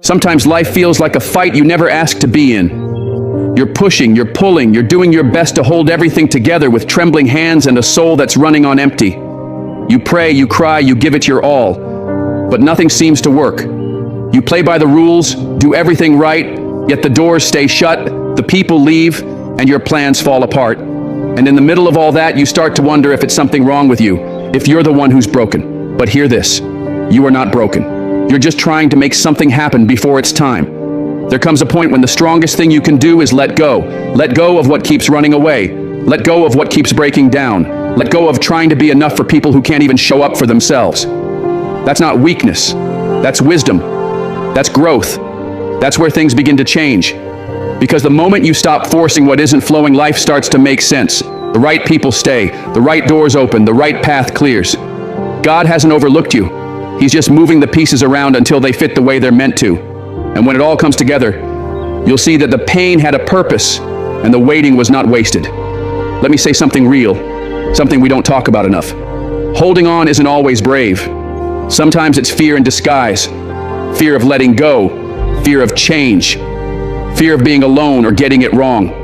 Sometimes life feels like a fight you never asked to be in. You're pushing, you're pulling, you're doing your best to hold everything together with trembling hands and a soul that's running on empty. You pray, you cry, you give it your all, but nothing seems to work. You play by the rules, do everything right, yet the doors stay shut, the people leave, and your plans fall apart. And in the middle of all that, you start to wonder if it's something wrong with you, if you're the one who's broken. But hear this, you are not broken. You're just trying to make something happen before it's time. There comes a point when the strongest thing you can do is let go. Let go of what keeps running away. Let go of what keeps breaking down. Let go of trying to be enough for people who can't even show up for themselves. That's not weakness. That's wisdom. That's growth. That's where things begin to change. Because the moment you stop forcing what isn't flowing, life starts to make sense. The right people stay. The right doors open. The right path clears. God hasn't overlooked you. He's just moving the pieces around until they fit the way they're meant to. And when it all comes together, you'll see that the pain had a purpose and the waiting was not wasted. Let me say something real, something we don't talk about enough. Holding on isn't always brave. Sometimes it's fear in disguise. Fear of letting go, fear of change, fear of being alone or getting it wrong.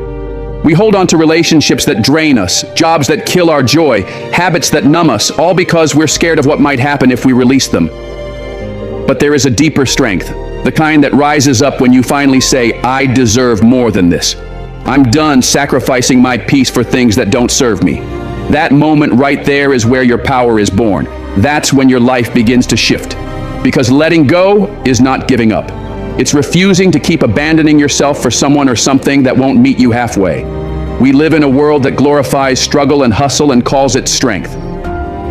We hold on to relationships that drain us, jobs that kill our joy, habits that numb us, all because we're scared of what might happen if we release them. But there is a deeper strength, the kind that rises up when you finally say, I deserve more than this. I'm done sacrificing my peace for things that don't serve me. That moment right there is where your power is born. That's when your life begins to shift. Because letting go is not giving up. It's refusing to keep abandoning yourself for someone or something that won't meet you halfway. We live in a world that glorifies struggle and hustle and calls it strength,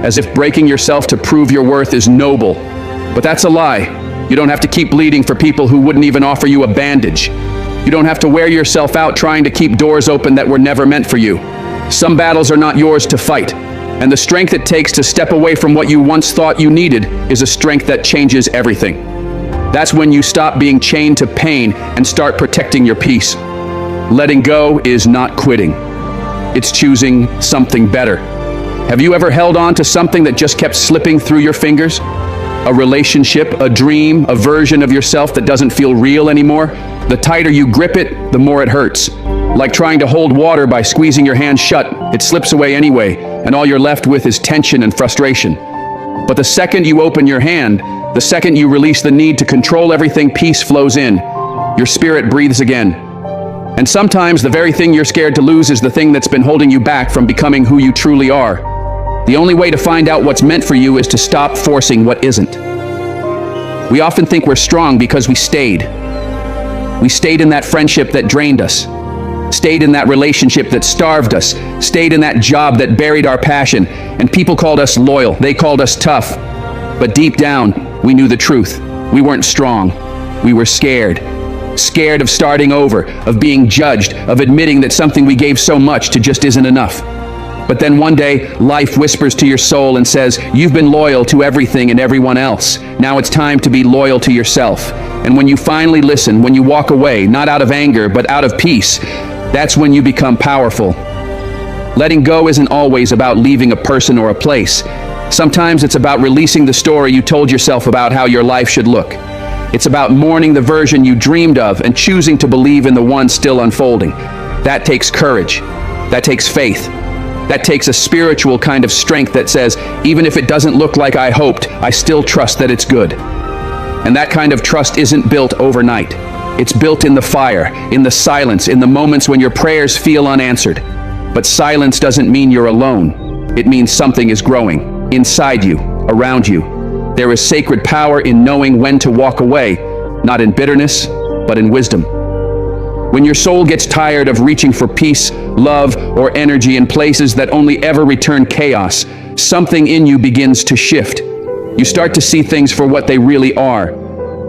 as if breaking yourself to prove your worth is noble. But that's a lie. You don't have to keep bleeding for people who wouldn't even offer you a bandage. You don't have to wear yourself out trying to keep doors open that were never meant for you. Some battles are not yours to fight, and the strength it takes to step away from what you once thought you needed is a strength that changes everything. That's when you stop being chained to pain and start protecting your peace. Letting go is not quitting. It's choosing something better. Have you ever held on to something that just kept slipping through your fingers? A relationship, a dream, a version of yourself that doesn't feel real anymore? The tighter you grip it, the more it hurts. Like trying to hold water by squeezing your hand shut, it slips away anyway, and all you're left with is tension and frustration. But the second you open your hand, the second you release the need to control everything, peace flows in. Your spirit breathes again. And sometimes the very thing you're scared to lose is the thing that's been holding you back from becoming who you truly are. The only way to find out what's meant for you is to stop forcing what isn't. We often think we're strong because we stayed. We stayed in that friendship that drained us, stayed in that relationship that starved us, stayed in that job that buried our passion, and people called us loyal, they called us tough. But deep down, we knew the truth. We weren't strong. We were scared. Scared of starting over, of being judged, of admitting that something we gave so much to just isn't enough. But then one day, life whispers to your soul and says, you've been loyal to everything and everyone else. Now it's time to be loyal to yourself. And when you finally listen, when you walk away, not out of anger, but out of peace, that's when you become powerful. Letting go isn't always about leaving a person or a place. Sometimes it's about releasing the story you told yourself about how your life should look. It's about mourning the version you dreamed of and choosing to believe in the one still unfolding. That takes courage. That takes faith. That takes a spiritual kind of strength that says, even if it doesn't look like I hoped, I still trust that it's good. And that kind of trust isn't built overnight. It's built in the fire, in the silence, in the moments when your prayers feel unanswered. But silence doesn't mean you're alone. It means something is growing. Inside you, around you. There is sacred power in knowing when to walk away, not in bitterness, but in wisdom. When your soul gets tired of reaching for peace, love, or energy in places that only ever return chaos, something in you begins to shift. You start to see things for what they really are.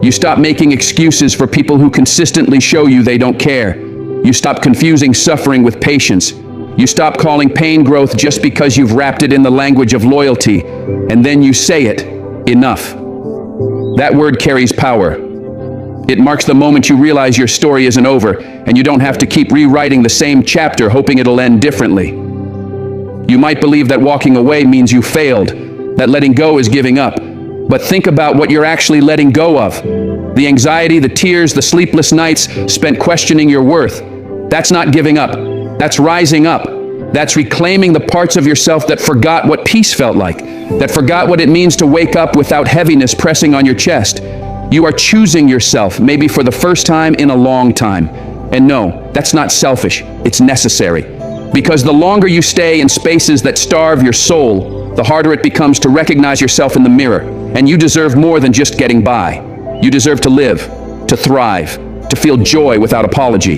You stop making excuses for people who consistently show you they don't care. You stop confusing suffering with patience. You stop calling pain growth just because you've wrapped it in the language of loyalty, and then you say it, enough. That word carries power. It marks the moment you realize your story isn't over, and you don't have to keep rewriting the same chapter hoping it'll end differently. You might believe that walking away means you failed, that letting go is giving up, but think about what you're actually letting go of. The anxiety, the tears, the sleepless nights spent questioning your worth. That's not giving up. That's rising up. That's reclaiming the parts of yourself that forgot what peace felt like, that forgot what it means to wake up without heaviness pressing on your chest. You are choosing yourself, maybe for the first time in a long time. And no, that's not selfish. It's necessary. Because the longer you stay in spaces that starve your soul, the harder it becomes to recognize yourself in the mirror. And you deserve more than just getting by. You deserve to live, to thrive, to feel joy without apology.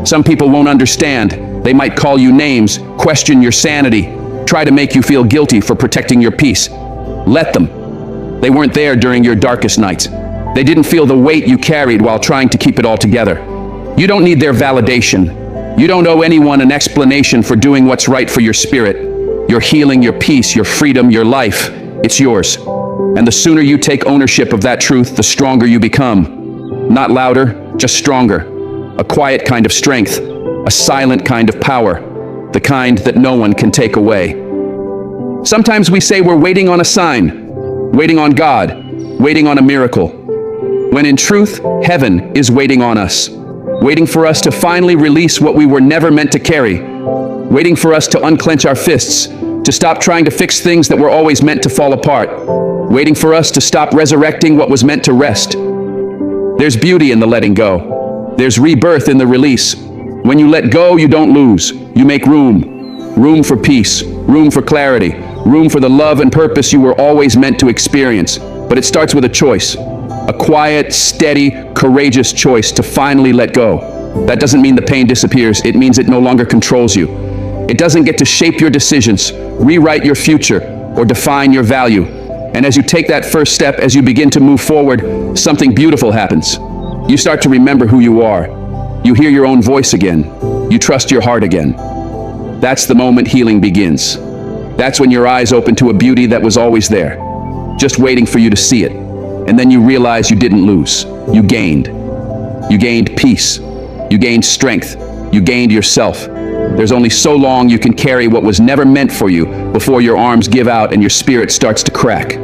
Some people won't understand. They might call you names, question your sanity, try to make you feel guilty for protecting your peace. Let them. They weren't there during your darkest nights. They didn't feel the weight you carried while trying to keep it all together. You don't need their validation. You don't owe anyone an explanation for doing what's right for your spirit, your healing, your peace, your freedom, your life. It's yours. And the sooner you take ownership of that truth, the stronger you become. Not louder, just stronger. A quiet kind of strength. A silent kind of power, the kind that no one can take away. Sometimes we say we're waiting on a sign, waiting on God, waiting on a miracle, when in truth, heaven is waiting on us, waiting for us to finally release what we were never meant to carry, waiting for us to unclench our fists, to stop trying to fix things that were always meant to fall apart, waiting for us to stop resurrecting what was meant to rest. There's beauty in the letting go. There's rebirth in the release. When you let go, you don't lose. You make room. Room for peace. Room for clarity. Room for the love and purpose you were always meant to experience. But it starts with a choice. A quiet, steady, courageous choice to finally let go. That doesn't mean the pain disappears. It means it no longer controls you. It doesn't get to shape your decisions, rewrite your future, or define your value. And as you take that first step, as you begin to move forward, something beautiful happens. You start to remember who you are. You hear your own voice again. You trust your heart again. That's the moment healing begins. That's when your eyes open to a beauty that was always there, just waiting for you to see it. And then you realize you didn't lose. You gained. You gained peace. You gained strength. You gained yourself. There's only so long you can carry what was never meant for you before your arms give out and your spirit starts to crack.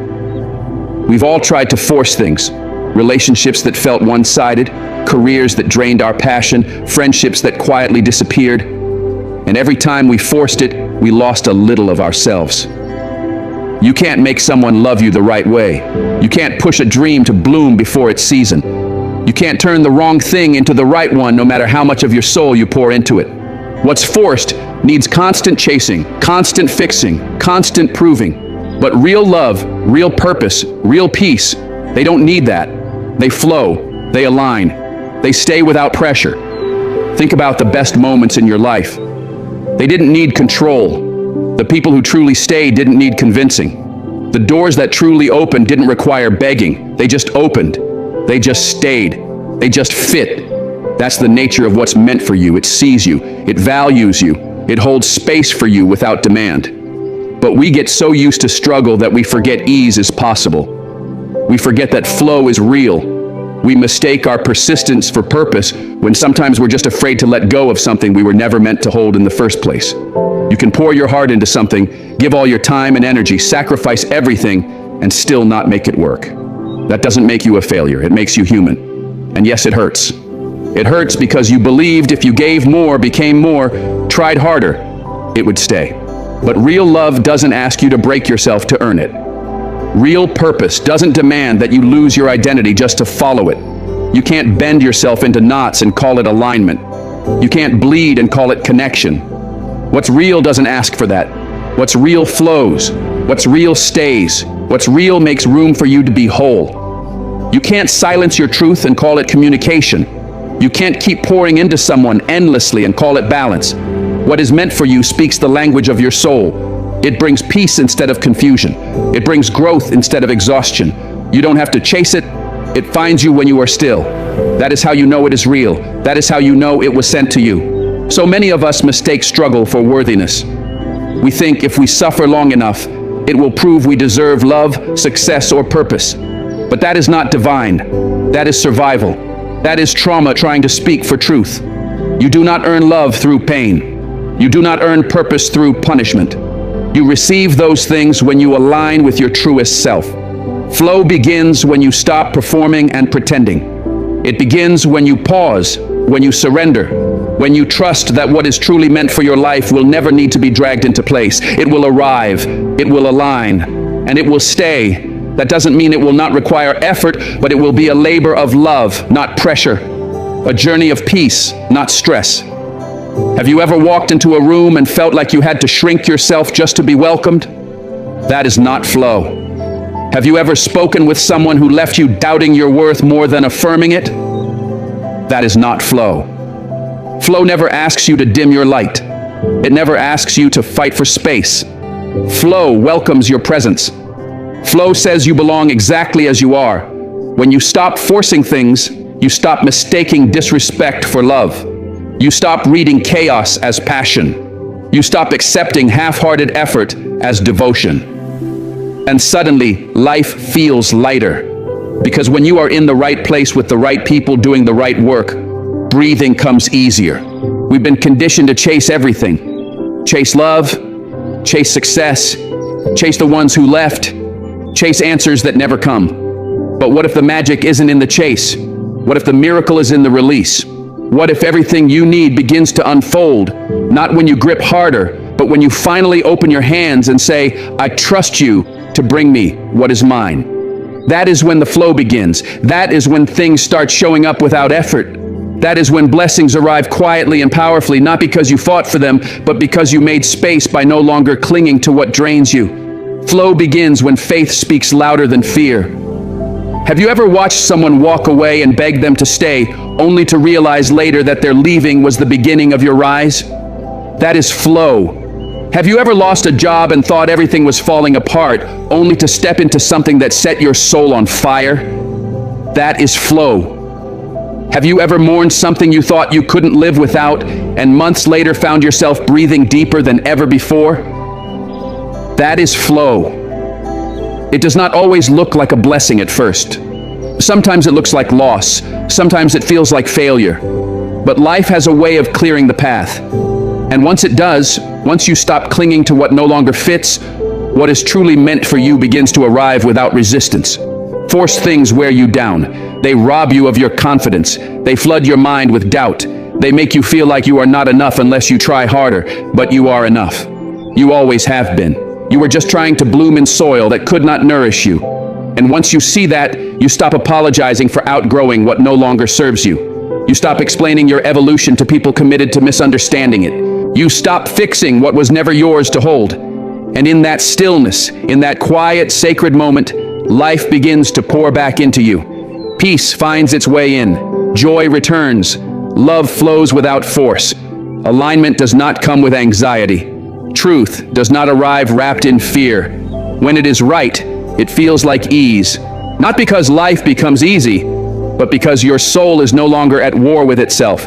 We've all tried to force things. Relationships that felt one-sided, careers that drained our passion, friendships that quietly disappeared. And every time we forced it, we lost a little of ourselves. You can't make someone love you the right way. You can't push a dream to bloom before its season. You can't turn the wrong thing into the right one, no matter how much of your soul you pour into it. What's forced needs constant chasing, constant fixing, constant proving. But real love, real purpose, real peace, they don't need that. They flow, they align, they stay without pressure. Think about the best moments in your life. They didn't need control. The people who truly stayed didn't need convincing. The doors that truly opened didn't require begging. They just opened. They just stayed. They just fit. That's the nature of what's meant for you. It sees you. It values you. It holds space for you without demand. But we get so used to struggle that we forget ease is possible. We forget that flow is real. We mistake our persistence for purpose when sometimes we're just afraid to let go of something we were never meant to hold in the first place. You can pour your heart into something, give all your time and energy, sacrifice everything, and still not make it work. That doesn't make you a failure. It makes you human. And yes, it hurts. It hurts because you believed if you gave more, became more, tried harder, it would stay. But real love doesn't ask you to break yourself to earn it. Real purpose doesn't demand that you lose your identity just to follow it. You can't bend yourself into knots and call it alignment. You can't bleed and call it connection. What's real doesn't ask for that. What's real flows. What's real stays. What's real makes room for you to be whole. You can't silence your truth and call it communication. You can't keep pouring into someone endlessly and call it balance. What is meant for you speaks the language of your soul. It brings peace instead of confusion. It brings growth instead of exhaustion. You don't have to chase it. It finds you when you are still. That is how you know it is real. That is how you know it was sent to you. So many of us mistake struggle for worthiness. We think if we suffer long enough, it will prove we deserve love, success, or purpose. But that is not divine. That is survival. That is trauma trying to speak for truth. You do not earn love through pain. You do not earn purpose through punishment. You receive those things when you align with your truest self. Flow begins when you stop performing and pretending. It begins when you pause, when you surrender, when you trust that what is truly meant for your life will never need to be dragged into place. It will arrive, it will align, and it will stay. That doesn't mean it will not require effort, but it will be a labor of love, not pressure. A journey of peace, not stress. Have you ever walked into a room and felt like you had to shrink yourself just to be welcomed? That is not flow. Have you ever spoken with someone who left you doubting your worth more than affirming it? That is not flow. Flow never asks you to dim your light. It never asks you to fight for space. Flow welcomes your presence. Flow says you belong exactly as you are. When you stop forcing things, you stop mistaking disrespect for love. You stop reading chaos as passion. You stop accepting half-hearted effort as devotion. And suddenly, life feels lighter. Because when you are in the right place with the right people doing the right work, breathing comes easier. We've been conditioned to chase everything. Chase love, chase success, chase the ones who left, chase answers that never come. But what if the magic isn't in the chase? What if the miracle is in the release? What if everything you need begins to unfold, not when you grip harder, but when you finally open your hands and say, I trust you to bring me what is mine? That is when the flow begins. That is when things start showing up without effort. That is when blessings arrive quietly and powerfully, not because you fought for them, but because you made space by no longer clinging to what drains you. Flow begins when faith speaks louder than fear. Have you ever watched someone walk away and beg them to stay, only to realize later that their leaving was the beginning of your rise? That is flow. Have you ever lost a job and thought everything was falling apart, only to step into something that set your soul on fire? That is flow. Have you ever mourned something you thought you couldn't live without, and months later found yourself breathing deeper than ever before? That is flow. It does not always look like a blessing at first. Sometimes it looks like loss. Sometimes it feels like failure. But life has a way of clearing the path. And once it does, once you stop clinging to what no longer fits, what is truly meant for you begins to arrive without resistance. Forced things wear you down. They rob you of your confidence. They flood your mind with doubt. They make you feel like you are not enough unless you try harder, but you are enough. You always have been. You were just trying to bloom in soil that could not nourish you. And once you see that, you stop apologizing for outgrowing what no longer serves you. You stop explaining your evolution to people committed to misunderstanding it. You stop fixing what was never yours to hold. And in that stillness, in that quiet, sacred moment, life begins to pour back into you. Peace finds its way in. Joy returns. Love flows without force. Alignment does not come with anxiety. Truth does not arrive wrapped in fear. When it is right, it feels like ease. Not because life becomes easy, but because your soul is no longer at war with itself.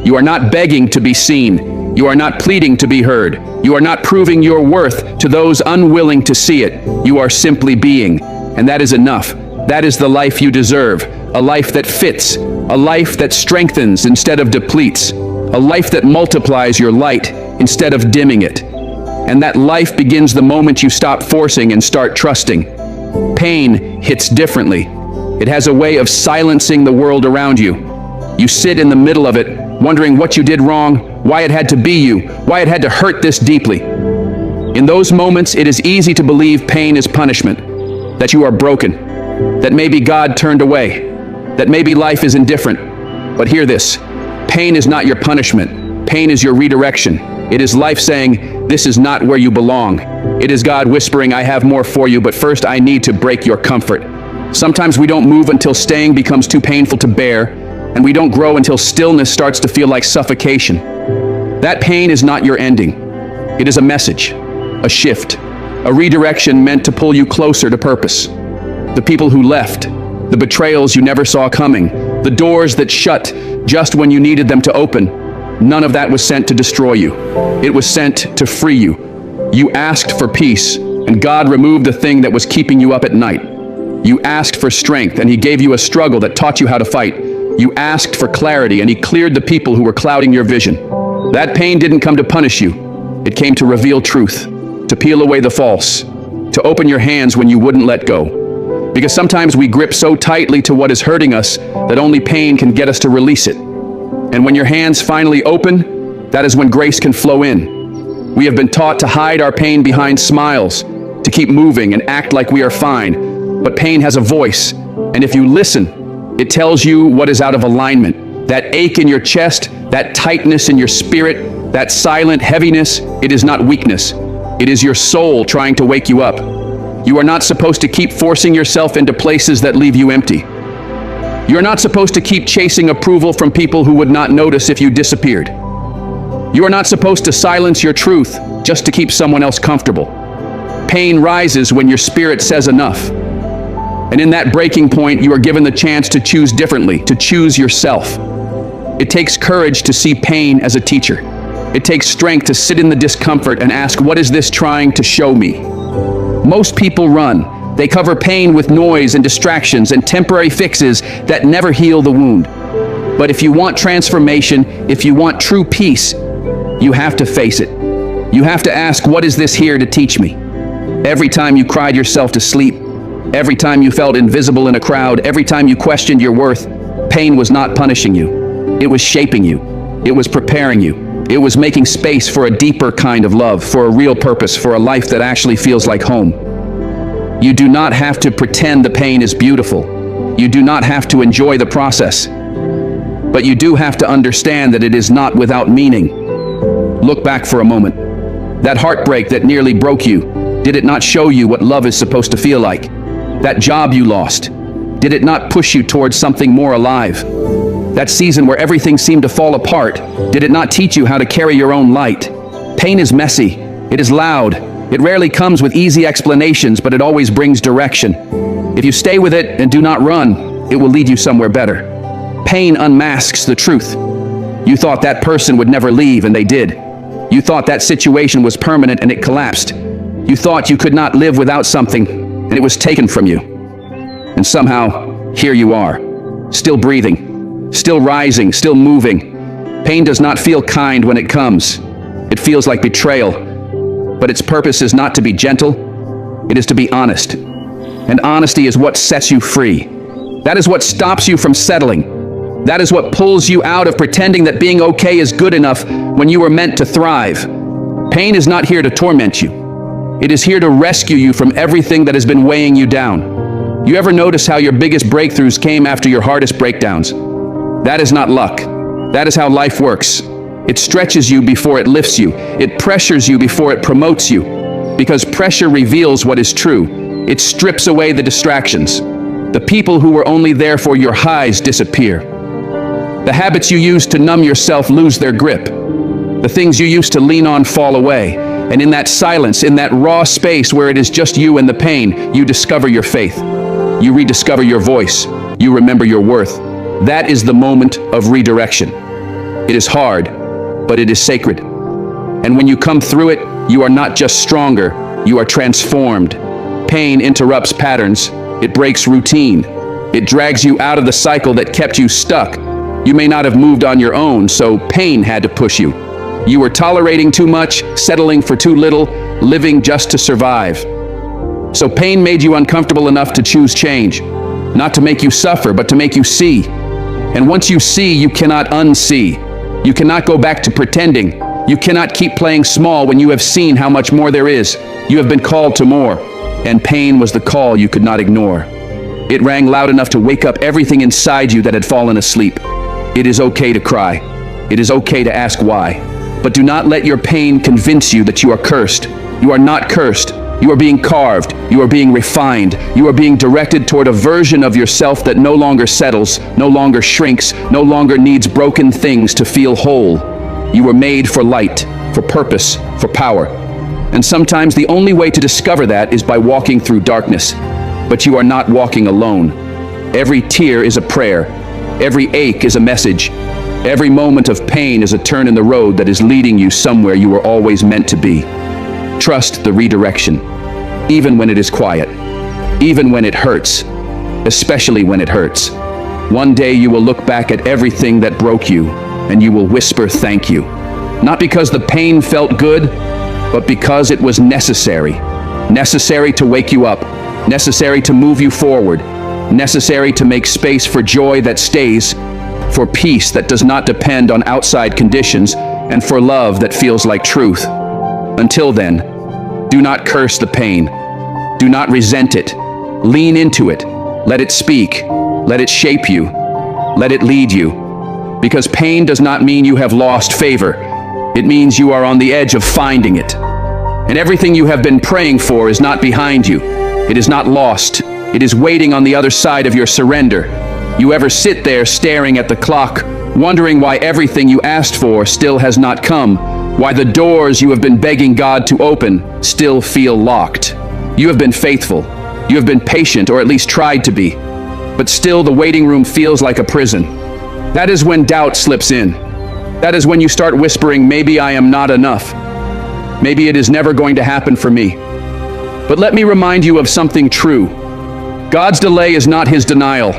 You are not begging to be seen. You are not pleading to be heard. You are not proving your worth to those unwilling to see it. You are simply being, and that is enough. That is the life you deserve. A life that fits. A life that strengthens instead of depletes. A life that multiplies your light instead of dimming it. And that life begins the moment you stop forcing and start trusting. Pain hits differently. It has a way of silencing the world around you. You sit in the middle of it, wondering what you did wrong, why it had to be you, why it had to hurt this deeply. In those moments, it is easy to believe pain is punishment, that you are broken, that maybe God turned away, that maybe life is indifferent. But hear this, pain is not your punishment. Pain is your redirection. It is life saying, this is not where you belong. It is God whispering, I have more for you, but first I need to break your comfort. Sometimes we don't move until staying becomes too painful to bear, and we don't grow until stillness starts to feel like suffocation. That pain is not your ending. It is a message, a shift, a redirection meant to pull you closer to purpose. The people who left, the betrayals you never saw coming, the doors that shut just when you needed them to open, none of that was sent to destroy you. It was sent to free you. You asked for peace, and God removed the thing that was keeping you up at night. You asked for strength, and He gave you a struggle that taught you how to fight. You asked for clarity, and He cleared the people who were clouding your vision. That pain didn't come to punish you. It came to reveal truth, to peel away the false, to open your hands when you wouldn't let go. Because sometimes we grip so tightly to what is hurting us that only pain can get us to release it. And when your hands finally open, that is when grace can flow in. We have been taught to hide our pain behind smiles, to keep moving and act like we are fine. But pain has a voice, and if you listen, it tells you what is out of alignment. That ache in your chest, that tightness in your spirit, that silent heaviness, it is not weakness. It is your soul trying to wake you up. You are not supposed to keep forcing yourself into places that leave you empty. You're not supposed to keep chasing approval from people who would not notice if you disappeared. You are not supposed to silence your truth just to keep someone else comfortable. Pain rises when your spirit says enough. And in that breaking point, you are given the chance to choose differently, to choose yourself. It takes courage to see pain as a teacher. It takes strength to sit in the discomfort and ask, what is this trying to show me? Most people run. They cover pain with noise and distractions and temporary fixes that never heal the wound. But if you want transformation, if you want true peace, you have to face it. You have to ask, what is this here to teach me? Every time you cried yourself to sleep, every time you felt invisible in a crowd, every time you questioned your worth, pain was not punishing you. It was shaping you. It was preparing you. It was making space for a deeper kind of love, for a real purpose, for a life that actually feels like home. You do not have to pretend the pain is beautiful. You do not have to enjoy the process. But you do have to understand that it is not without meaning. Look back for a moment. That heartbreak that nearly broke you, did it not show you what love is supposed to feel like? That job you lost, did it not push you towards something more alive? That season where everything seemed to fall apart, did it not teach you how to carry your own light? Pain is messy. It is loud. It rarely comes with easy explanations, but it always brings direction. If you stay with it and do not run, it will lead you somewhere better. Pain unmasks the truth. You thought that person would never leave, and they did. You thought that situation was permanent, and it collapsed. You thought you could not live without something, and it was taken from you. And somehow, here you are, still breathing, still rising, still moving. Pain does not feel kind when it comes. It feels like betrayal. But its purpose is not to be gentle, it is to be honest. And honesty is what sets you free. That is what stops you from settling. That is what pulls you out of pretending that being okay is good enough when you were meant to thrive. Pain is not here to torment you. It is here to rescue you from everything that has been weighing you down. You ever notice how your biggest breakthroughs came after your hardest breakdowns? That is not luck. That is how life works. It stretches you before it lifts you. It pressures you before it promotes you. Because pressure reveals what is true. It strips away the distractions. The people who were only there for your highs disappear. The habits you used to numb yourself lose their grip. The things you used to lean on fall away. And in that silence, in that raw space where it is just you and the pain, you discover your faith. You rediscover your voice. You remember your worth. That is the moment of redirection. It is hard, but it is sacred. And when you come through it, you are not just stronger, you are transformed. Pain interrupts patterns, it breaks routine. It drags you out of the cycle that kept you stuck. You may not have moved on your own, so pain had to push you. You were tolerating too much, settling for too little, living just to survive. So pain made you uncomfortable enough to choose change. Not to make you suffer, but to make you see. And once you see, you cannot unsee. You cannot go back to pretending. You cannot keep playing small when you have seen how much more there is. You have been called to more. And pain was the call you could not ignore. It rang loud enough to wake up everything inside you that had fallen asleep. It is okay to cry. It is okay to ask why. But do not let your pain convince you that you are cursed. You are not cursed. You are being carved. You are being refined. You are being directed toward a version of yourself that no longer settles, no longer shrinks, no longer needs broken things to feel whole. You were made for light, for purpose, for power. And sometimes the only way to discover that is by walking through darkness. But you are not walking alone. Every tear is a prayer. Every ache is a message. Every moment of pain is a turn in the road that is leading you somewhere you were always meant to be. Trust the redirection, even when it is quiet, even when it hurts, especially when it hurts. One day you will look back at everything that broke you, and you will whisper thank you. Not because the pain felt good, but because it was necessary. Necessary to wake you up, necessary to move you forward, necessary to make space for joy that stays, for peace that does not depend on outside conditions, and for love that feels like truth. Until then, do not curse the pain. Do not resent it. Lean into it. Let it speak. Let it shape you. Let it lead you. Because pain does not mean you have lost favor. It means you are on the edge of finding it. And everything you have been praying for is not behind you. It is not lost. It is waiting on the other side of your surrender. You ever sit there staring at the clock, wondering why everything you asked for still has not come, why the doors you have been begging God to open still feel locked? You have been faithful. You have been patient, or at least tried to be. But still the waiting room feels like a prison. That is when doubt slips in. That is when you start whispering, maybe I am not enough. Maybe it is never going to happen for me. But let me remind you of something true. God's delay is not his denial.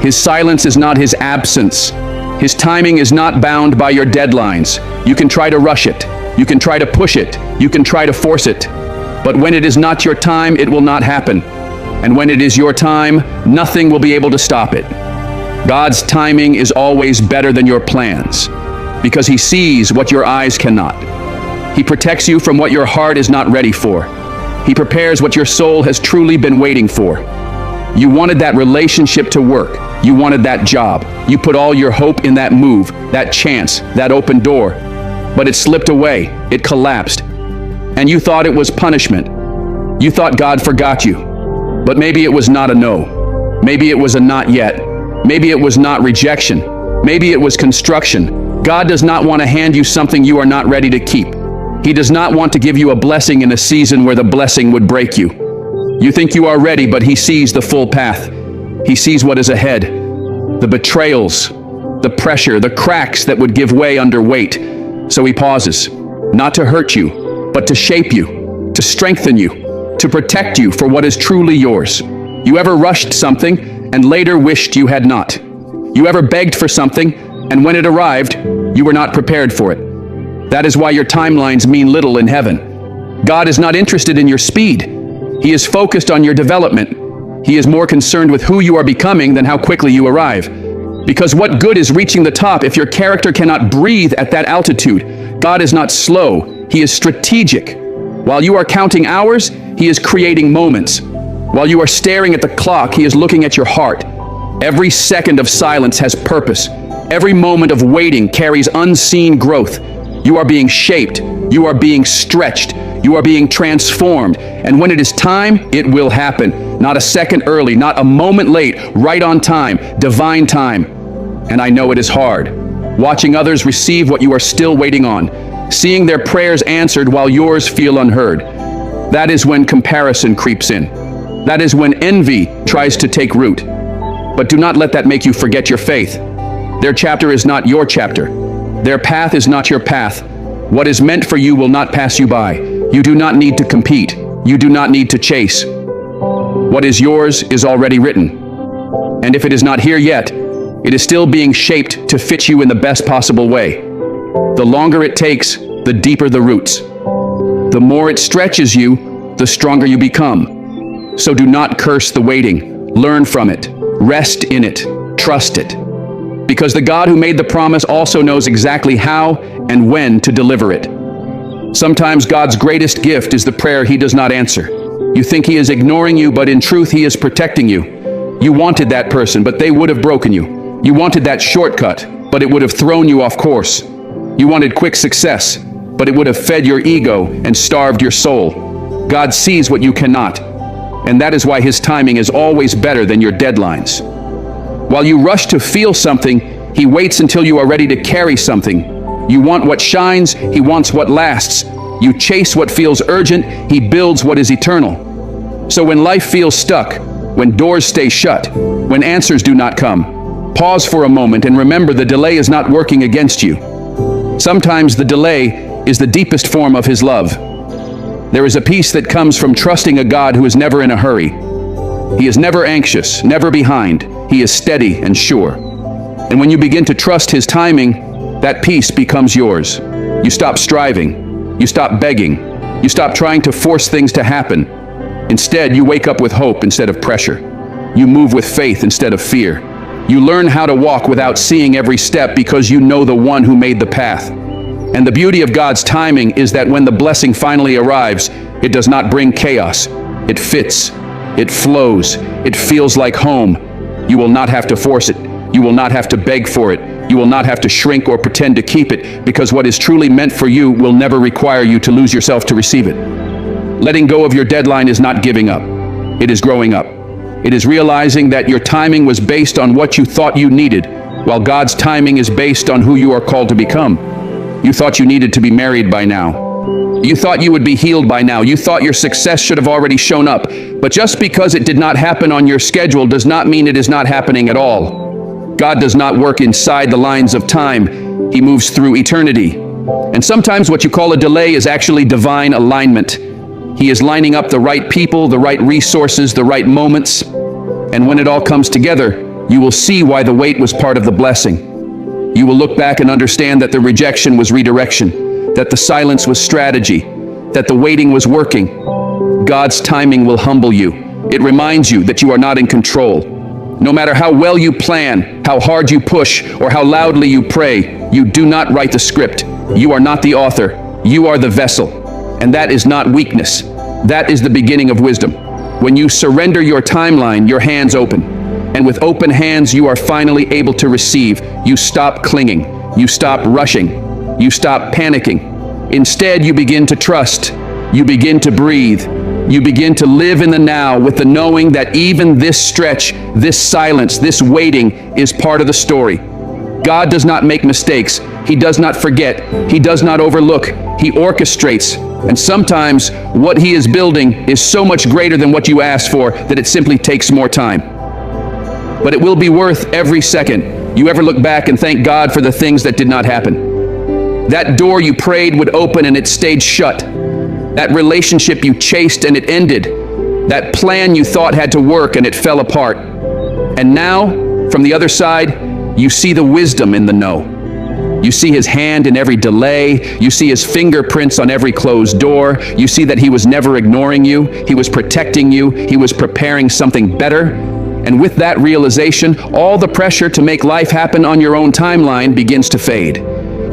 His silence is not his absence. His timing is not bound by your deadlines. You can try to rush it. You can try to push it. You can try to force it. But when it is not your time, it will not happen. And when it is your time, nothing will be able to stop it. God's timing is always better than your plans, because he sees what your eyes cannot. He protects you from what your heart is not ready for. He prepares what your soul has truly been waiting for. You wanted that relationship to work. You wanted that job. You put all your hope in that move, that chance, that open door. But it slipped away. It collapsed. And you thought it was punishment. You thought God forgot you. But maybe it was not a no. Maybe it was a not yet. Maybe it was not rejection. Maybe it was construction. God does not want to hand you something you are not ready to keep. He does not want to give you a blessing in a season where the blessing would break you. You think you are ready, but he sees the full path. He sees what is ahead. The betrayals, the pressure, the cracks that would give way under weight. So he pauses, not to hurt you, but to shape you, to strengthen you, to protect you for what is truly yours. You ever rushed something and later wished you had not? You ever begged for something, and when it arrived, you were not prepared for it? That is why your timelines mean little in heaven. God is not interested in your speed. He is focused on your development. He is more concerned with who you are becoming than how quickly you arrive. Because what good is reaching the top if your character cannot breathe at that altitude? God is not slow. He is strategic. While you are counting hours, he is creating moments. While you are staring at the clock, he is looking at your heart. Every second of silence has purpose. Every moment of waiting carries unseen growth. You are being shaped. You are being stretched. You are being transformed. And when it is time, it will happen. Not a second early, not a moment late, right on time, divine time. And I know it is hard. Watching others receive what you are still waiting on. Seeing their prayers answered while yours feel unheard. That is when comparison creeps in. That is when envy tries to take root. But do not let that make you forget your faith. Their chapter is not your chapter. Their path is not your path. What is meant for you will not pass you by. You do not need to compete. You do not need to chase. What is yours is already written. And if it is not here yet, it is still being shaped to fit you in the best possible way. The longer it takes, the deeper the roots. The more it stretches you, the stronger you become. So do not curse the waiting. Learn from it. Rest in it. Trust it. Because the God who made the promise also knows exactly how and when to deliver it. Sometimes God's greatest gift is the prayer he does not answer. You think he is ignoring you, but in truth he is protecting you. You wanted that person, but they would have broken you. You wanted that shortcut, but it would have thrown you off course. You wanted quick success, but it would have fed your ego and starved your soul. God sees what you cannot, and that is why his timing is always better than your deadlines. While you rush to feel something, he waits until you are ready to carry something. You want what shines, he wants what lasts. You chase what feels urgent, he builds what is eternal. So when life feels stuck, when doors stay shut, when answers do not come, pause for a moment and remember the delay is not working against you. Sometimes the delay is the deepest form of his love. There is a peace that comes from trusting a God who is never in a hurry. He is never anxious, never behind. He is steady and sure. And when you begin to trust his timing, that peace becomes yours. You stop striving. You stop begging. You stop trying to force things to happen. Instead, you wake up with hope instead of pressure. You move with faith instead of fear. You learn how to walk without seeing every step because you know the one who made the path. And the beauty of God's timing is that when the blessing finally arrives, it does not bring chaos. It fits. It flows. It feels like home. You will not have to force it. You will not have to beg for it. You will not have to shrink or pretend to keep it, because what is truly meant for you will never require you to lose yourself to receive it. Letting go of your deadline is not giving up. It is growing up. It is realizing that your timing was based on what you thought you needed, while God's timing is based on who you are called to become. You thought you needed to be married by now. You thought you would be healed by now. You thought your success should have already shown up. But just because it did not happen on your schedule does not mean it is not happening at all. God does not work inside the lines of time. He moves through eternity. And sometimes what you call a delay is actually divine alignment. He is lining up the right people, the right resources, the right moments. And when it all comes together, you will see why the wait was part of the blessing. You will look back and understand that the rejection was redirection, that the silence was strategy, that the waiting was working. God's timing will humble you. It reminds you that you are not in control. No matter how well you plan, how hard you push, or how loudly you pray, you do not write the script. You are not the author. You are the vessel. And that is not weakness. That is the beginning of wisdom. When you surrender your timeline, your hands open. And with open hands, you are finally able to receive. You stop clinging. You stop rushing. You stop panicking. Instead, you begin to trust. You begin to breathe. You begin to live in the now with the knowing that even this stretch, this silence, this waiting is part of the story. God does not make mistakes. He does not forget. He does not overlook. He orchestrates. And sometimes what he is building is so much greater than what you asked for that it simply takes more time. But it will be worth every second. You ever look back and thank God for the things that did not happen? That door you prayed would open and it stayed shut. That relationship you chased and it ended. That plan you thought had to work and it fell apart. And now, from the other side, you see the wisdom in the no. You see his hand in every delay. You see his fingerprints on every closed door. You see that he was never ignoring you. He was protecting you. He was preparing something better. And with that realization, all the pressure to make life happen on your own timeline begins to fade.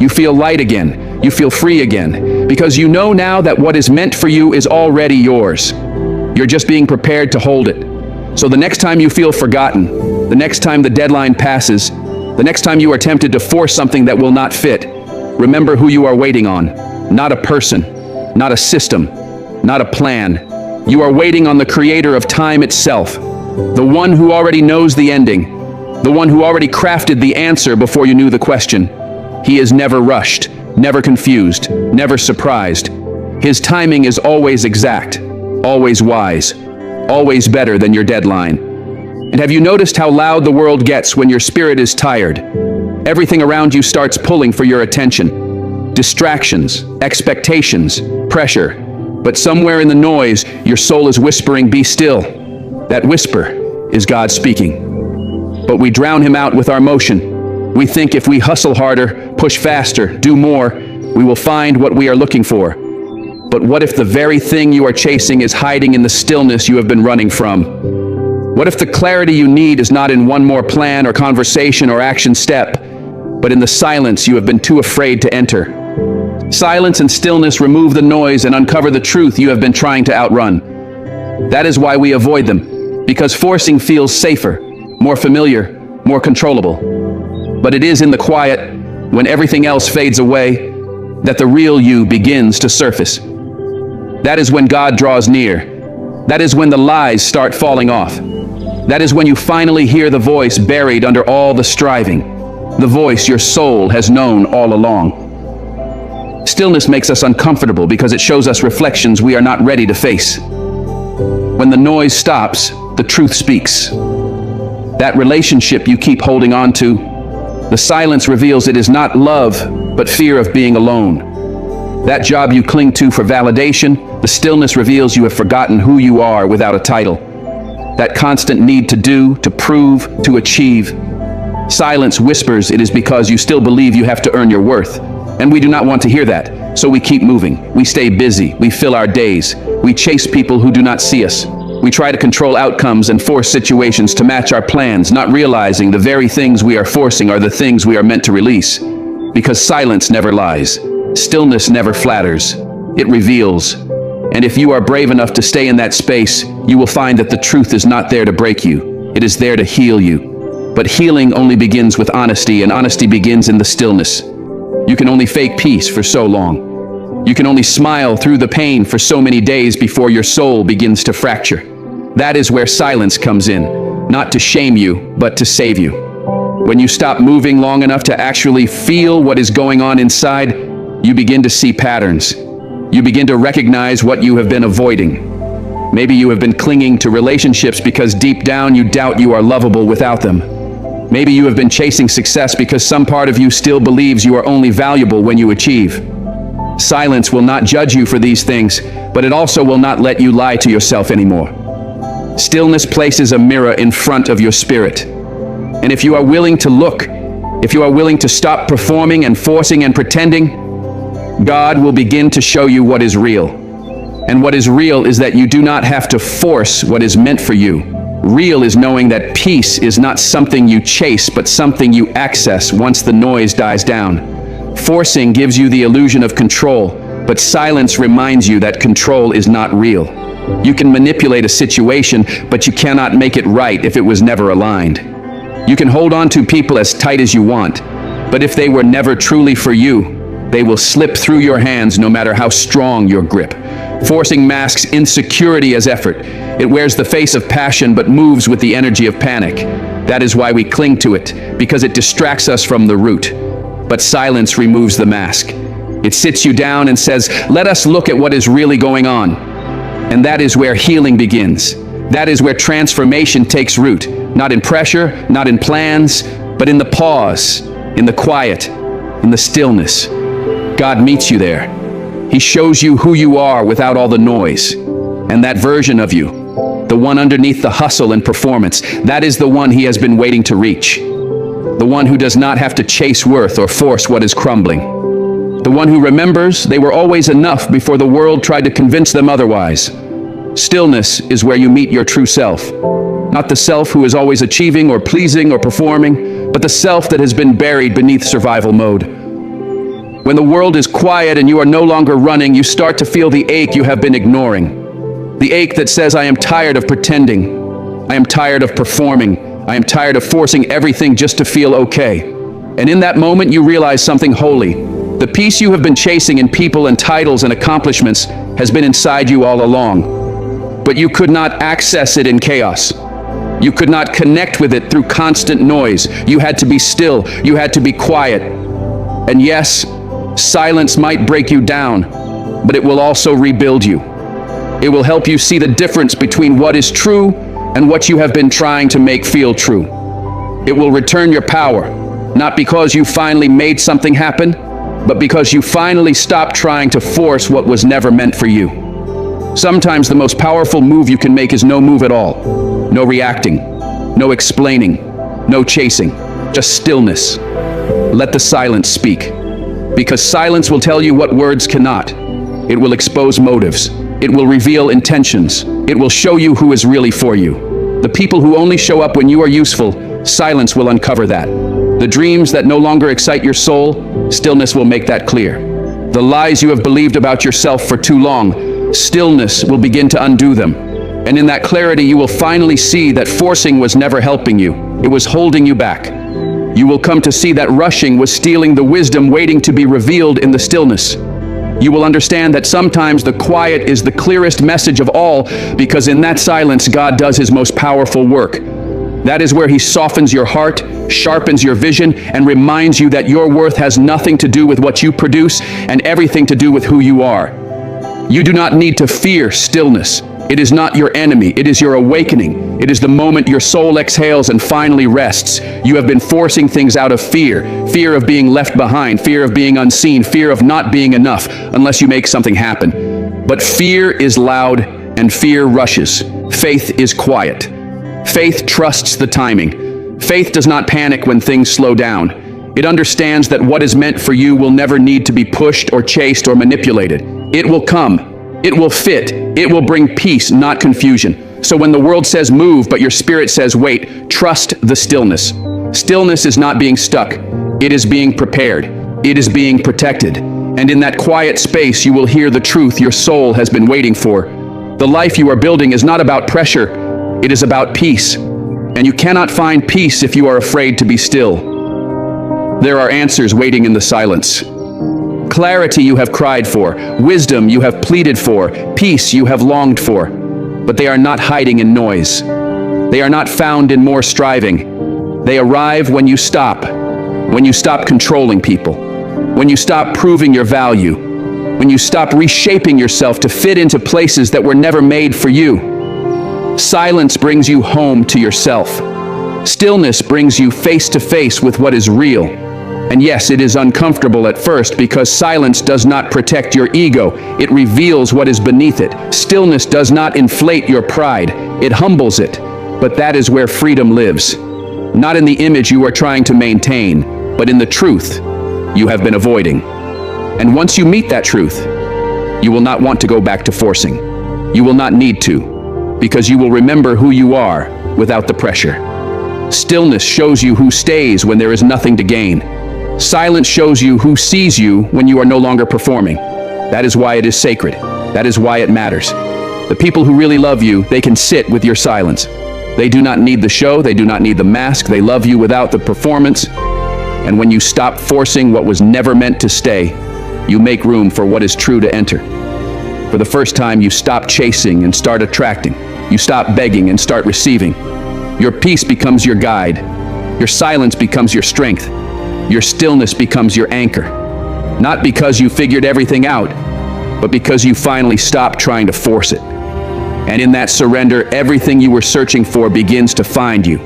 You feel light again. You feel free again. Because you know now that what is meant for you is already yours. You're just being prepared to hold it. So the next time you feel forgotten, the next time the deadline passes, the next time you are tempted to force something that will not fit, remember who you are waiting on. Not a person, not a system, not a plan. You are waiting on the creator of time itself. The one who already knows the ending, the one who already crafted the answer before you knew the question. He is never rushed, never confused, never surprised. His timing is always exact, always wise, always better than your deadline. And have you noticed how loud the world gets when your spirit is tired? Everything around you starts pulling for your attention. Distractions, expectations, pressure. But somewhere in the noise, your soul is whispering, "Be still." That whisper is God speaking. But we drown him out with our motion. We think if we hustle harder, push faster, do more, we will find what we are looking for. But what if the very thing you are chasing is hiding in the stillness you have been running from? What if the clarity you need is not in one more plan or conversation or action step, but in the silence you have been too afraid to enter? Silence and stillness remove the noise and uncover the truth you have been trying to outrun. That is why we avoid them. Because forcing feels safer, more familiar, more controllable. But it is in the quiet, when everything else fades away, that the real you begins to surface. That is when God draws near. That is when the lies start falling off. That is when you finally hear the voice buried under all the striving, the voice your soul has known all along. Stillness makes us uncomfortable because it shows us reflections we are not ready to face. When the noise stops, the truth speaks. That relationship you keep holding on to, the silence reveals it is not love, but fear of being alone. That job you cling to for validation, the stillness reveals you have forgotten who you are without a title. That constant need to do, to prove, to achieve. Silence whispers it is because you still believe you have to earn your worth. And we do not want to hear that. So we keep moving, we stay busy, we fill our days, we chase people who do not see us. We try to control outcomes and force situations to match our plans, not realizing the very things we are forcing are the things we are meant to release. Because silence never lies. Stillness never flatters. It reveals. And if you are brave enough to stay in that space, you will find that the truth is not there to break you. It is there to heal you. But healing only begins with honesty, and honesty begins in the stillness. You can only fake peace for so long. You can only smile through the pain for so many days before your soul begins to fracture. That is where silence comes in, not to shame you, but to save you. When you stop moving long enough to actually feel what is going on inside, you begin to see patterns. You begin to recognize what you have been avoiding. Maybe you have been clinging to relationships because deep down you doubt you are lovable without them. Maybe you have been chasing success because some part of you still believes you are only valuable when you achieve. Silence will not judge you for these things, but it also will not let you lie to yourself anymore. Stillness places a mirror in front of your spirit. And if you are willing to look, if you are willing to stop performing and forcing and pretending, God will begin to show you what is real. And what is real is that you do not have to force what is meant for you. Real is knowing that peace is not something you chase, but something you access once the noise dies down. Forcing gives you the illusion of control, but silence reminds you that control is not real. You can manipulate a situation, but you cannot make it right if it was never aligned. You can hold on to people as tight as you want, but if they were never truly for you, they will slip through your hands no matter how strong your grip. Forcing masks insecurity as effort. It wears the face of passion but moves with the energy of panic. That is why we cling to it, because it distracts us from the root. But silence removes the mask. It sits you down and says, let us look at what is really going on. And that is where healing begins. That is where transformation takes root. Not in pressure, not in plans, but in the pause, in the quiet, in the stillness. God meets you there. He shows you who you are without all the noise. And that version of you, the one underneath the hustle and performance, that is the one He has been waiting to reach. The one who does not have to chase worth or force what is crumbling. The one who remembers they were always enough before the world tried to convince them otherwise. Stillness is where you meet your true self. Not the self who is always achieving or pleasing or performing, but the self that has been buried beneath survival mode. When the world is quiet and you are no longer running, you start to feel the ache you have been ignoring. The ache that says, I am tired of pretending. I am tired of performing. I am tired of forcing everything just to feel okay. And in that moment, you realize something holy. The peace you have been chasing in people and titles and accomplishments has been inside you all along. But you could not access it in chaos. You could not connect with it through constant noise. You had to be still. You had to be quiet. And yes, silence might break you down, but it will also rebuild you. It will help you see the difference between what is true and what you have been trying to make feel true. It will return your power, not because you finally made something happen, but because you finally stopped trying to force what was never meant for you. Sometimes the most powerful move you can make is no move at all. No reacting, no explaining, no chasing, just stillness. Let the silence speak. Because silence will tell you what words cannot. It will expose motives. It will reveal intentions. It will show you who is really for you. The people who only show up when you are useful, silence will uncover that. The dreams that no longer excite your soul, stillness will make that clear. The lies you have believed about yourself for too long, stillness will begin to undo them. And in that clarity, you will finally see that forcing was never helping you. It was holding you back. You will come to see that rushing was stealing the wisdom waiting to be revealed in the stillness. You will understand that sometimes the quiet is the clearest message of all, because in that silence, God does His most powerful work. That is where He softens your heart, sharpens your vision, and reminds you that your worth has nothing to do with what you produce and everything to do with who you are. You do not need to fear stillness. It is not your enemy. It is your awakening. It is the moment your soul exhales and finally rests. You have been forcing things out of fear. Fear of being left behind, fear of being unseen, fear of not being enough unless you make something happen. But fear is loud and fear rushes. Faith is quiet. Faith trusts the timing. Faith does not panic when things slow down. It understands that what is meant for you will never need to be pushed or chased or manipulated. It will come. It will fit. It will bring peace, not confusion. So when the world says move, but your spirit says wait, trust the stillness. Stillness is not being stuck. It is being prepared. It is being protected. And in that quiet space, you will hear the truth your soul has been waiting for. The life you are building is not about pressure. It is about peace. And you cannot find peace if you are afraid to be still. There are answers waiting in the silence. Clarity you have cried for, wisdom you have pleaded for, peace you have longed for. But they are not hiding in noise. They are not found in more striving. They arrive when you stop controlling people, when you stop proving your value, when you stop reshaping yourself to fit into places that were never made for you. Silence brings you home to yourself. Stillness brings you face to face with what is real. And yes, it is uncomfortable at first because silence does not protect your ego. It reveals what is beneath it. Stillness does not inflate your pride. It humbles it. But that is where freedom lives. Not in the image you are trying to maintain, but in the truth you have been avoiding. And once you meet that truth, you will not want to go back to forcing. You will not need to, because you will remember who you are without the pressure. Stillness shows you who stays when there is nothing to gain. Silence shows you who sees you when you are no longer performing. That is why it is sacred. That is why it matters. The people who really love you, they can sit with your silence. They do not need the show. They do not need the mask. They love you without the performance. And when you stop forcing what was never meant to stay, you make room for what is true to enter. For the first time, you stop chasing and start attracting. You stop begging and start receiving. Your peace becomes your guide. Your silence becomes your strength. Your stillness becomes your anchor. Not because you figured everything out, but because you finally stopped trying to force it. And in that surrender, everything you were searching for begins to find you.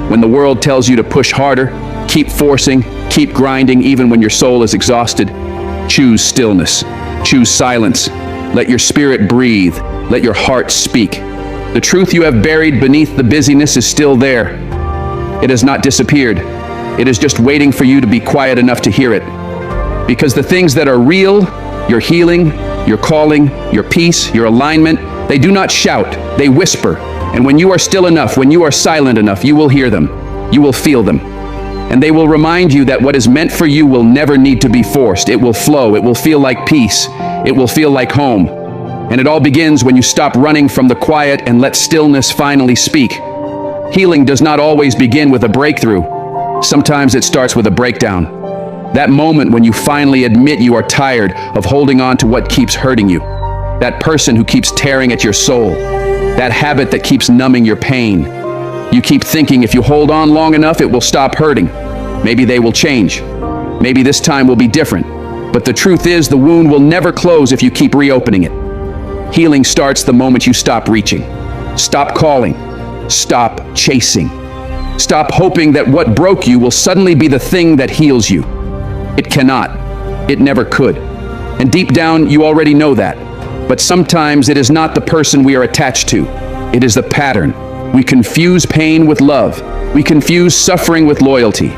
When the world tells you to push harder, keep forcing, keep grinding even when your soul is exhausted, choose stillness. Choose silence. Let your spirit breathe. Let your heart speak. The truth you have buried beneath the busyness is still there. It has not disappeared. It is just waiting for you to be quiet enough to hear it. Because the things that are real, your healing, your calling, your peace, your alignment, they do not shout, they whisper. And when you are still enough, when you are silent enough, you will hear them. You will feel them. And they will remind you that what is meant for you will never need to be forced. It will flow. It will feel like peace. It will feel like home. And it all begins when you stop running from the quiet and let stillness finally speak. Healing does not always begin with a breakthrough. Sometimes it starts with a breakdown. That moment when you finally admit you are tired of holding on to what keeps hurting you. That person who keeps tearing at your soul. That habit that keeps numbing your pain. You keep thinking if you hold on long enough, it will stop hurting. Maybe they will change. Maybe this time will be different. But the truth is, the wound will never close if you keep reopening it. Healing starts the moment you stop reaching. Stop calling. Stop chasing. Stop hoping that what broke you will suddenly be the thing that heals you. It cannot. It never could. And deep down, you already know that. But sometimes it is not the person we are attached to. It is the pattern. We confuse pain with love. We confuse suffering with loyalty.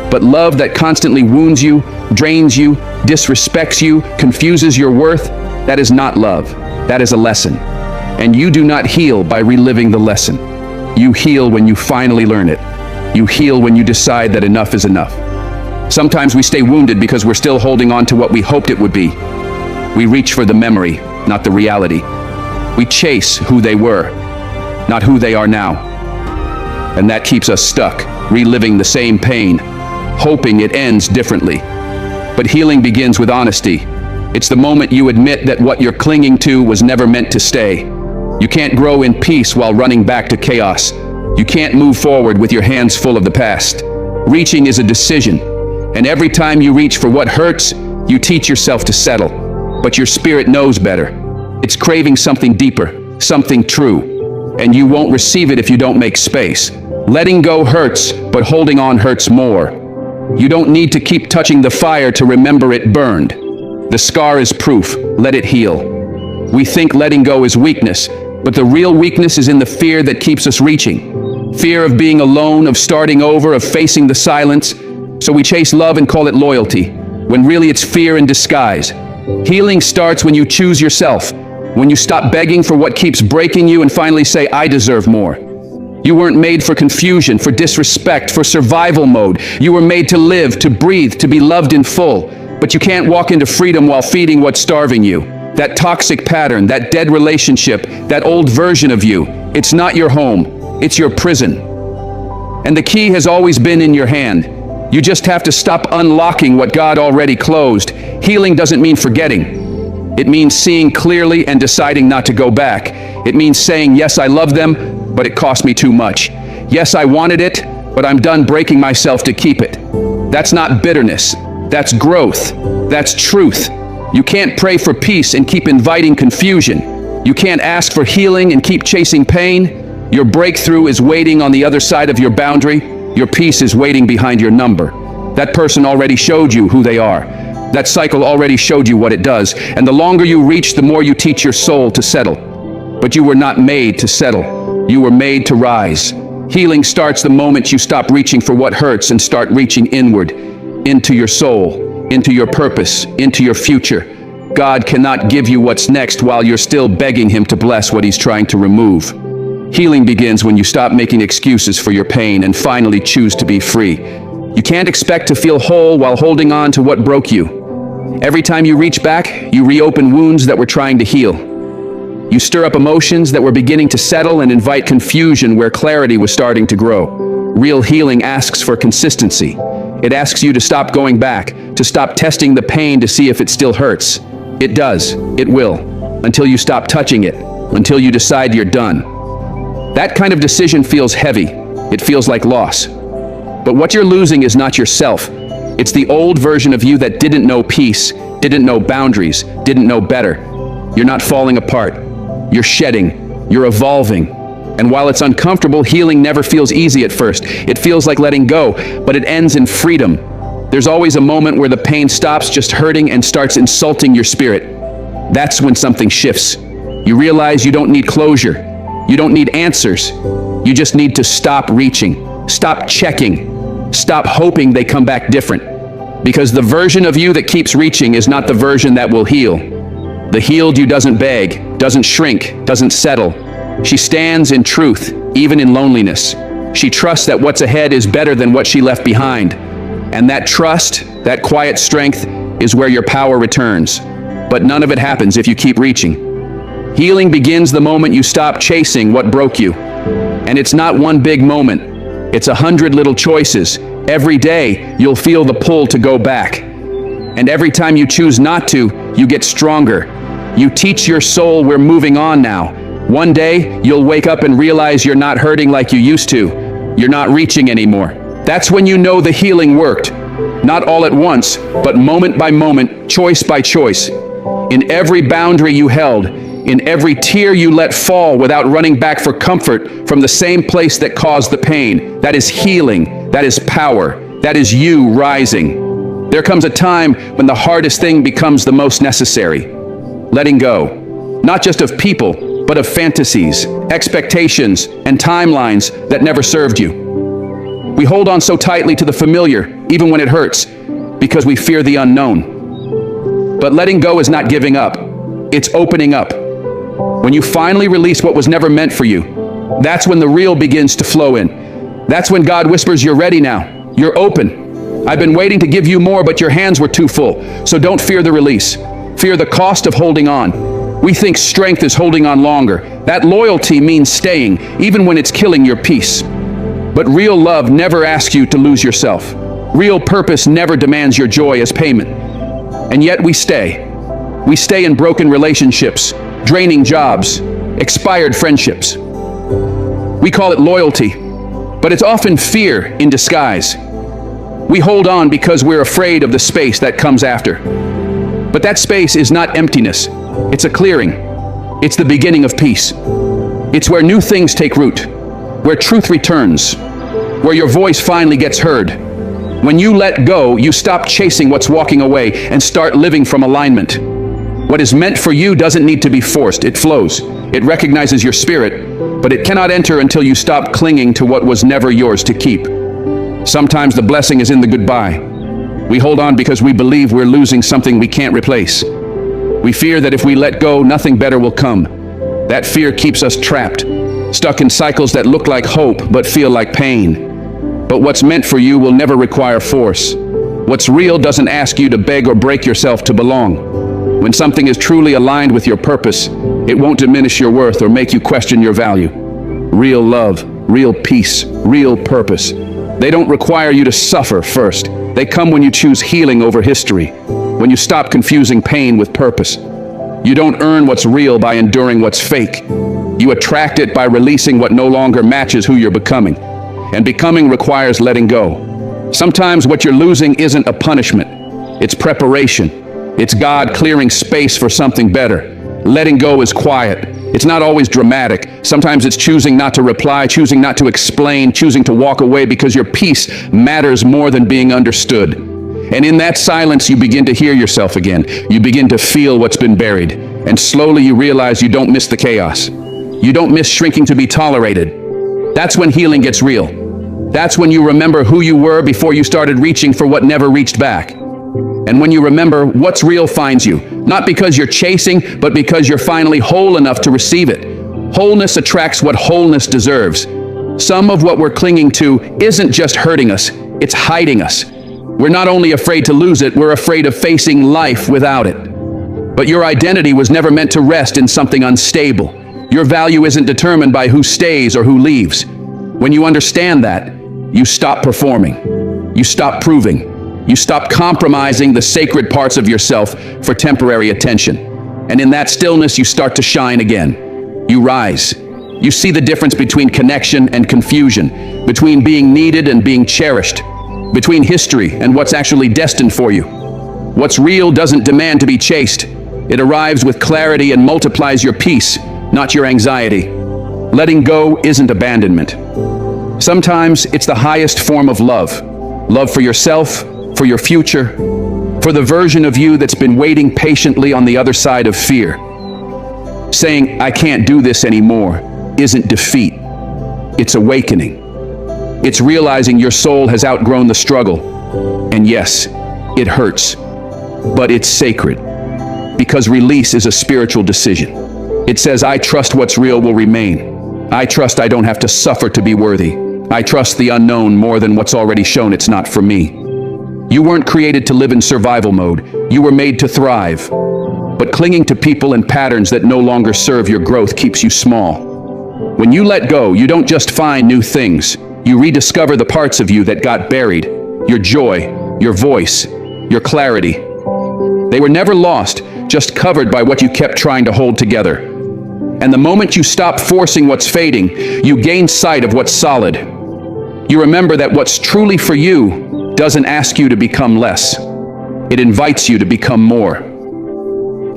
But love that constantly wounds you, drains you, disrespects you, confuses your worth, that is not love. That is a lesson. And you do not heal by reliving the lesson. You heal when you finally learn it. You heal when you decide that enough is enough. Sometimes we stay wounded because we're still holding on to what we hoped it would be. We reach for the memory, not the reality. We chase who they were, not who they are now. And that keeps us stuck, reliving the same pain, hoping it ends differently. But healing begins with honesty. It's the moment you admit that what you're clinging to was never meant to stay. You can't grow in peace while running back to chaos. You can't move forward with your hands full of the past. Reaching is a decision, and every time you reach for what hurts, you teach yourself to settle. But your spirit knows better. It's craving something deeper, something true, and you won't receive it if you don't make space. Letting go hurts, but holding on hurts more. You don't need to keep touching the fire to remember it burned. The scar is proof. Let it heal. We think letting go is weakness, but the real weakness is in the fear that keeps us reaching. Fear of being alone, of starting over, of facing the silence. So we chase love and call it loyalty, when really it's fear in disguise. Healing starts when you choose yourself, when you stop begging for what keeps breaking you and finally say, I deserve more. You weren't made for confusion, for disrespect, for survival mode. You were made to live, to breathe, to be loved in full. But you can't walk into freedom while feeding what's starving you. That toxic pattern, that dead relationship, that old version of you. It's not your home, it's your prison. And the key has always been in your hand. You just have to stop unlocking what God already closed. Healing doesn't mean forgetting. It means seeing clearly and deciding not to go back. It means saying, yes, I love them, but it cost me too much. Yes, I wanted it, but I'm done breaking myself to keep it. That's not bitterness. That's growth. That's truth. You can't pray for peace and keep inviting confusion. You can't ask for healing and keep chasing pain. Your breakthrough is waiting on the other side of your boundary. Your peace is waiting behind your number. That person already showed you who they are. That cycle already showed you what it does. And the longer you reach, the more you teach your soul to settle. But you were not made to settle. You were made to rise. Healing starts the moment you stop reaching for what hurts and start reaching inward, into your soul, into your purpose, into your future. God cannot give you what's next while you're still begging Him to bless what He's trying to remove. Healing begins when you stop making excuses for your pain and finally choose to be free. You can't expect to feel whole while holding on to what broke you. Every time you reach back, you reopen wounds that were trying to heal. You stir up emotions that were beginning to settle and invite confusion where clarity was starting to grow. Real healing asks for consistency. It asks you to stop going back, to stop testing the pain to see if it still hurts. It does. It will. Until you stop touching it. Until you decide you're done. That kind of decision feels heavy. It feels like loss. But what you're losing is not yourself. It's the old version of you that didn't know peace, didn't know boundaries, didn't know better. You're not falling apart. You're shedding. You're evolving. And while it's uncomfortable, healing never feels easy at first. It feels like letting go, but it ends in freedom. There's always a moment where the pain stops just hurting and starts insulting your spirit. That's when something shifts. You realize you don't need closure. You don't need answers. You just need to stop reaching, stop checking, stop hoping they come back different. Because the version of you that keeps reaching is not the version that will heal. The healed you doesn't beg, doesn't shrink, doesn't settle. She stands in truth, even in loneliness. She trusts that what's ahead is better than what she left behind. And that trust, that quiet strength, is where your power returns. But none of it happens if you keep reaching. Healing begins the moment you stop chasing what broke you. And it's not one big moment. It's 100 little choices. Every day, you'll feel the pull to go back. And every time you choose not to, you get stronger. You teach your soul we're moving on now. One day, you'll wake up and realize you're not hurting like you used to. You're not reaching anymore. That's when you know the healing worked. Not all at once, but moment by moment, choice by choice. In every boundary you held, in every tear you let fall without running back for comfort from the same place that caused the pain. That is healing. That is power. That is you rising. There comes a time when the hardest thing becomes the most necessary. Letting go. Not just of people, but of fantasies, expectations, and timelines that never served you. We hold on so tightly to the familiar, even when it hurts, because we fear the unknown. But letting go is not giving up. It's opening up. When you finally release what was never meant for you, that's when the real begins to flow in. That's when God whispers, you're ready now. You're open. I've been waiting to give you more, but your hands were too full. So don't fear the release. Fear the cost of holding on. We think strength is holding on longer. That loyalty means staying, even when it's killing your peace. But real love never asks you to lose yourself. Real purpose never demands your joy as payment. And yet we stay. We stay in broken relationships, draining jobs, expired friendships. We call it loyalty, but it's often fear in disguise. We hold on because we're afraid of the space that comes after. But that space is not emptiness. It's a clearing. It's the beginning of peace. It's where new things take root, where truth returns, where your voice finally gets heard. When you let go, you stop chasing what's walking away and start living from alignment. What is meant for you doesn't need to be forced. It flows. It recognizes your spirit, but it cannot enter until you stop clinging to what was never yours to keep. Sometimes the blessing is in the goodbye. We hold on because we believe we're losing something we can't replace. We fear that if we let go, nothing better will come. That fear keeps us trapped, stuck in cycles that look like hope but feel like pain. But what's meant for you will never require force. What's real doesn't ask you to beg or break yourself to belong. When something is truly aligned with your purpose, it won't diminish your worth or make you question your value. Real love, real peace, real purpose. They don't require you to suffer first. They come when you choose healing over history, when you stop confusing pain with purpose. You don't earn what's real by enduring what's fake. You attract it by releasing what no longer matches who you're becoming. And becoming requires letting go. Sometimes what you're losing isn't a punishment. It's preparation. It's God clearing space for something better. Letting go is quiet. It's not always dramatic. Sometimes it's choosing not to reply, choosing not to explain, choosing to walk away because your peace matters more than being understood. And in that silence, you begin to hear yourself again. You begin to feel what's been buried. And slowly you realize you don't miss the chaos. You don't miss shrinking to be tolerated. That's when healing gets real. That's when you remember who you were before you started reaching for what never reached back. And when you remember, what's real finds you, not because you're chasing, but because you're finally whole enough to receive it. Wholeness attracts what wholeness deserves. Some of what we're clinging to isn't just hurting us, it's hiding us. We're not only afraid to lose it, we're afraid of facing life without it. But your identity was never meant to rest in something unstable. Your value isn't determined by who stays or who leaves. When you understand that, you stop performing. You stop proving. You stop compromising the sacred parts of yourself for temporary attention. And in that stillness, you start to shine again. You rise. You see the difference between connection and confusion, between being needed and being cherished, between history and what's actually destined for you. What's real doesn't demand to be chased. It arrives with clarity and multiplies your peace, not your anxiety. Letting go isn't abandonment. Sometimes it's the highest form of love. Love for yourself, for your future, for the version of you that's been waiting patiently on the other side of fear. Saying, "I can't do this anymore," isn't defeat. It's awakening. It's realizing your soul has outgrown the struggle. And yes, it hurts, but it's sacred. Because release is a spiritual decision. It says, I trust what's real will remain. I trust I don't have to suffer to be worthy. I trust the unknown more than what's already shown it's not for me. You weren't created to live in survival mode. You were made to thrive. But clinging to people and patterns that no longer serve your growth keeps you small. When you let go, you don't just find new things. You rediscover the parts of you that got buried. Your joy, your voice, your clarity. They were never lost, just covered by what you kept trying to hold together. And the moment you stop forcing what's fading, you gain sight of what's solid. You remember that what's truly for you doesn't ask you to become less. It invites you to become more.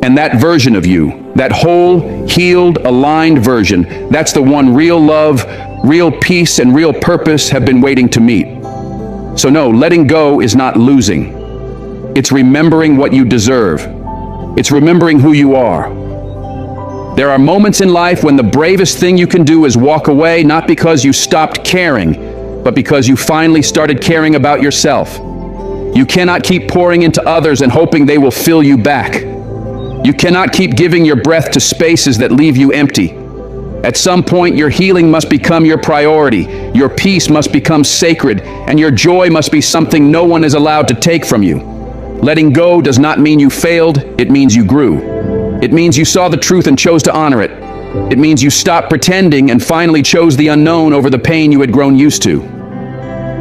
And that version of you, that whole, healed, aligned version, that's the one real love, real peace, and real purpose have been waiting to meet. So no, letting go is not losing. It's remembering what you deserve. It's remembering who you are. There are moments in life when the bravest thing you can do is walk away, not because you stopped caring, but because you finally started caring about yourself. You cannot keep pouring into others and hoping they will fill you back. You cannot keep giving your breath to spaces that leave you empty. At some point, your healing must become your priority, your peace must become sacred, and your joy must be something no one is allowed to take from you. Letting go does not mean you failed, it means you grew. It means you saw the truth and chose to honor it. It means you stopped pretending and finally chose the unknown over the pain you had grown used to.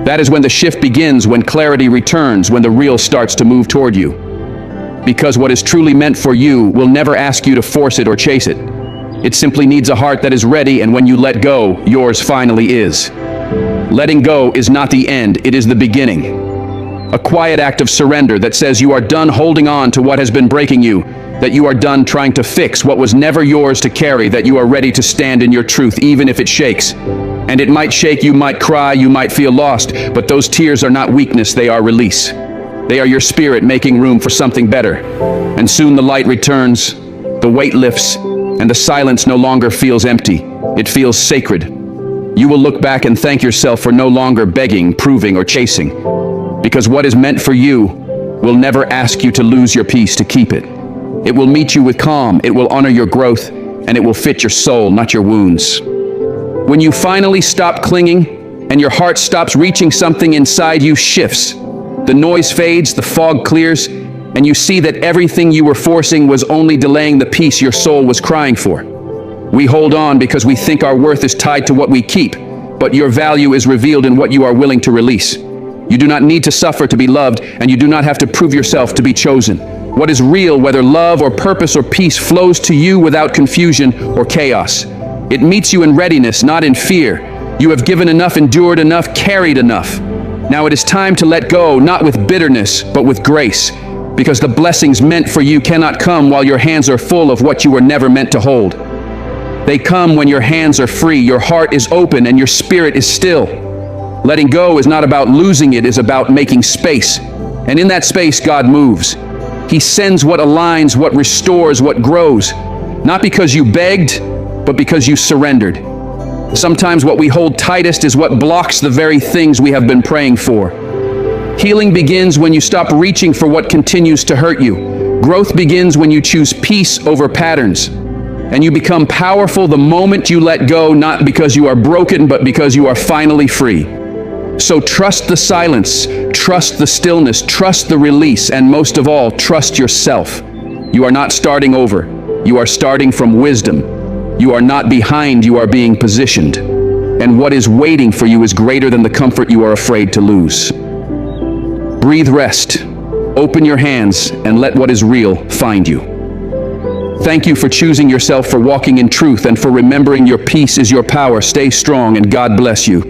That is when the shift begins, when clarity returns, when the real starts to move toward you. Because what is truly meant for you will never ask you to force it or chase it. It simply needs a heart that is ready, and when you let go, yours finally is. Letting go is not the end, it is the beginning. A quiet act of surrender that says you are done holding on to what has been breaking you, that you are done trying to fix what was never yours to carry, that you are ready to stand in your truth even if it shakes. And it might shake, you might cry, you might feel lost, but those tears are not weakness, they are release. They are your spirit making room for something better. And soon the light returns, the weight lifts, and the silence no longer feels empty. It feels sacred. You will look back and thank yourself for no longer begging, proving, or chasing. Because what is meant for you will never ask you to lose your peace to keep it. It will meet you with calm, it will honor your growth, and it will fit your soul, not your wounds. When you finally stop clinging and your heart stops reaching, something inside you shifts. The noise fades, the fog clears, and you see that everything you were forcing was only delaying the peace your soul was crying for. We hold on because we think our worth is tied to what we keep, but your value is revealed in what you are willing to release. You do not need to suffer to be loved, and you do not have to prove yourself to be chosen. What is real, whether love or purpose or peace, flows to you without confusion or chaos. It meets you in readiness, not in fear. You have given enough, endured enough, carried enough. Now it is time to let go, not with bitterness, but with grace, because the blessings meant for you cannot come while your hands are full of what you were never meant to hold. They come when your hands are free, your heart is open, and your spirit is still. Letting go is not about losing, it is about making space. And in that space, God moves. He sends what aligns, what restores, what grows. Not because you begged, but because you surrendered. Sometimes what we hold tightest is what blocks the very things we have been praying for. Healing begins when you stop reaching for what continues to hurt you. Growth begins when you choose peace over patterns. And you become powerful the moment you let go, not because you are broken, but because you are finally free. So trust the silence, trust the stillness, trust the release, and most of all, trust yourself. You are not starting over. You are starting from wisdom. You are not behind, you are being positioned. And what is waiting for you is greater than the comfort you are afraid to lose. Breathe rest. Open your hands and let what is real find you. Thank you for choosing yourself, for walking in truth, and for remembering your peace is your power. Stay strong and God bless you.